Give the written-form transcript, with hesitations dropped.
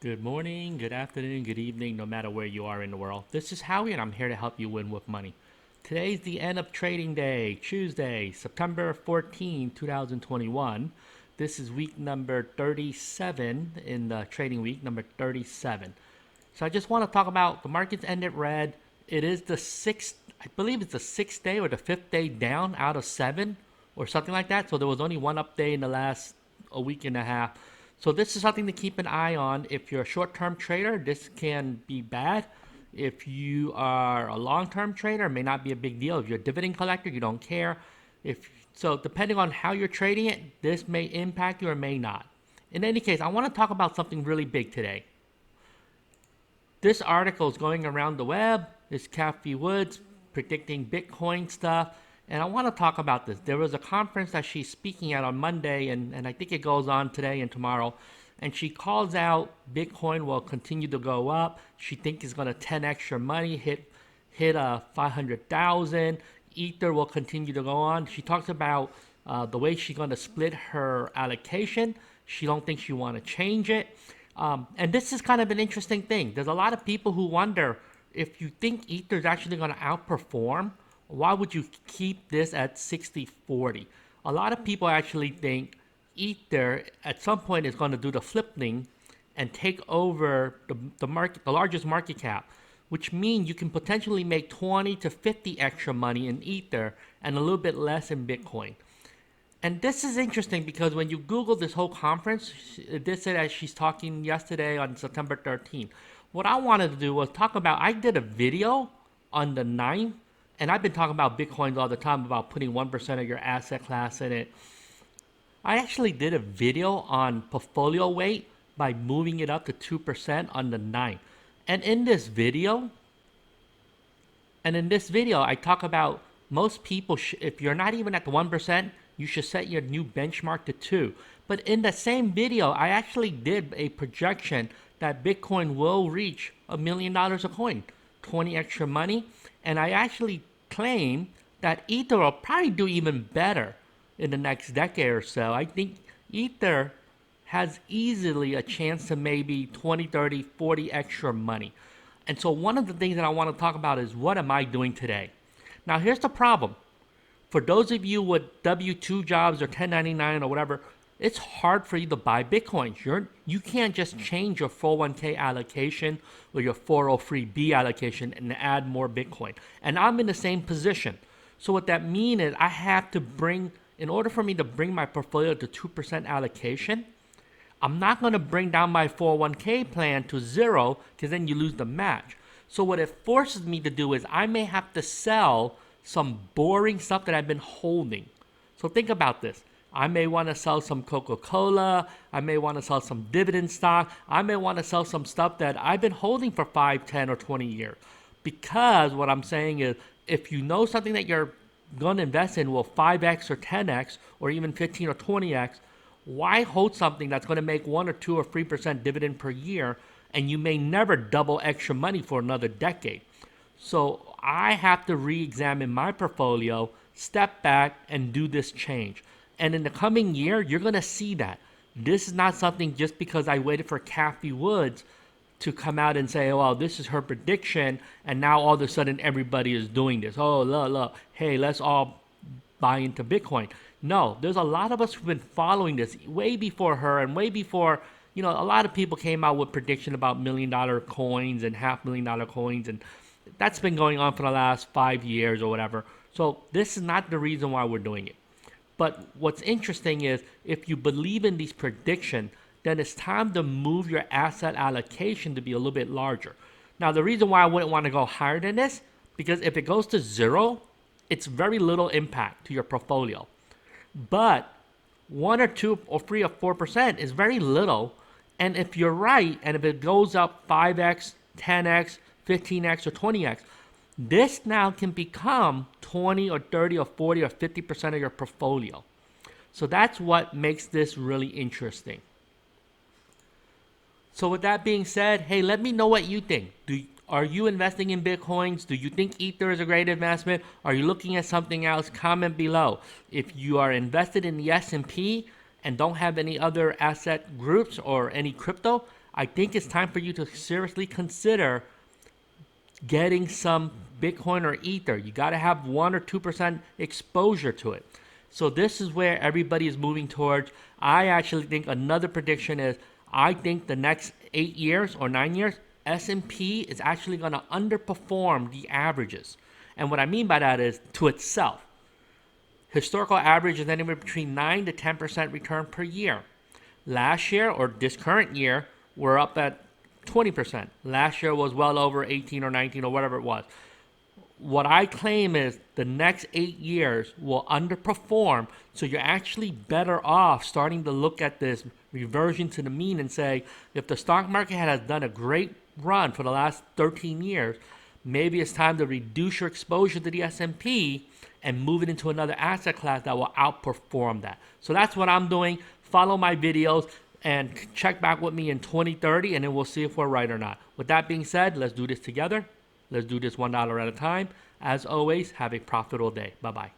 Good morning, good afternoon, good evening, no matter where you are in the world. This is Howie, and I'm here to help you win with money. Today's the end of trading day, Tuesday, September 14, 2021. This is week number 37 in the trading week, number 37. So I just want to talk about the markets ended red. It is the sixth, I believe it's the sixth day or the fifth day down out of seven or something like that. So there was only one up day in the last a week and a half. So this is something to keep an eye on. If you're a short-term trader, this can be bad. If you are a long-term trader, it may not be a big deal. If you're a dividend collector, you don't care. So depending on how you're trading it, this may impact you or may not. In any case, I want to talk about something really big today. This article is going around the web. It's Kathy Woods predicting Bitcoin stuff. And I want to talk about this. There was a conference that she's speaking at on Monday, and I think it goes on today and tomorrow. And she calls out Bitcoin will continue to go up. She thinks it's going to 10x your money, hit 500,000. Ether will continue to go on. She talks about the way she's going to split her allocation. She don't think she want to change it. And this is kind of an interesting thing. There's a lot of people who wonder if you think Ether is actually going to outperform, why would you keep this at 60-40? A lot of people actually think Ether at some point is going to do the flipping and take over the market, the largest market cap, which means you can potentially make 20 to 50 extra money in Ether and a little bit less in Bitcoin. And this is interesting because when you Google this whole conference, this said as she's talking yesterday on September 13th. What I wanted to do was talk about, I did a video on the 9th. And I've been talking about Bitcoins all the time about putting 1% of your asset class in it. I actually did a video on portfolio weight by moving it up to 2% on the 9th. And in this video, I talk about most people, if you're not even at the 1%, you should set your new benchmark to 2. But in the same video, I actually did a projection that Bitcoin will reach $1 million a coin, 20 extra money. And I actually claim that Ether will probably do even better in the next decade or so. I think Ether has easily a chance to maybe 20, 30, 40 extra money. And so one of the things that I want to talk about is what am I doing today? Now here's the problem. For those of you with W-2 jobs or 1099 or whatever, it's hard for you to buy Bitcoins. You can't just change your 401k allocation or your 403b allocation and add more Bitcoin. And I'm in the same position. So what that means is I have to in order for me to bring my portfolio to 2% allocation, I'm not going to bring down my 401k plan to 0 because then you lose the match. So what it forces me to do is I may have to sell some boring stuff that I've been holding. So think about this. I may want to sell some Coca-Cola. I may want to sell some dividend stock. I may want to sell some stuff that I've been holding for 5, 10, or 20 years. Because what I'm saying is, if you know something that you're going to invest in will 5x or 10x or even 15 or 20x, why hold something that's going to make 1 or 2 or 3% dividend per year and you may never double extra money for another decade? So I have to re-examine my portfolio, step back, and do this change. And in the coming year, you're going to see that. This is not something just because I waited for Kathy Woods to come out and say, oh, well, this is her prediction, and now all of a sudden everybody is doing this. Oh, look, hey, let's all buy into Bitcoin. No, there's a lot of us who've been following this way before her and way before, a lot of people came out with prediction about $1 million coins and $500,000 coins, and that's been going on for the last 5 years or whatever. So this is not the reason why we're doing it. But what's interesting is if you believe in these predictions, then it's time to move your asset allocation to be a little bit larger. Now, the reason why I wouldn't want to go higher than this, because if it goes to 0, it's very little impact to your portfolio. But 1 or 2 or 3 or 4% is very little. And if you're right, and if it goes up 5x, 10x, 15x, or 20x, this now can become 20 or 30 or 40 or 50% of your portfolio. So that's what makes this really interesting. So with that being said, hey, let me know what you think. Are you investing in Bitcoins? Do you think Ether is a great investment? Are you looking at something else? Comment below. If you are invested in the S&P and don't have any other asset groups or any crypto, I think it's time for you to seriously consider getting some Bitcoin or Ether. You got to have 1 or 2% exposure to it. So this is where everybody is moving towards. I actually think another prediction is, I think the next 8 years or 9 years, S&P is actually going to underperform the averages. And what I mean by that is to itself. Historical average is anywhere between 9 to 10% return per year. Last year, or this current year, we're up at 20%. Last year was well over 18 or 19 or whatever it was. What I claim is the next 8 years will underperform, so you're actually better off starting to look at this reversion to the mean and say, if the stock market has done a great run for the last 13 years, maybe it's time to reduce your exposure to the S&P and move it into another asset class that will outperform that. So that's what I'm doing. Follow my videos and check back with me in 2030, and then we'll see if we're right or not. With that being said, let's do this together. Let's do this $1 at a time. As always, have a profitable day. Bye-bye.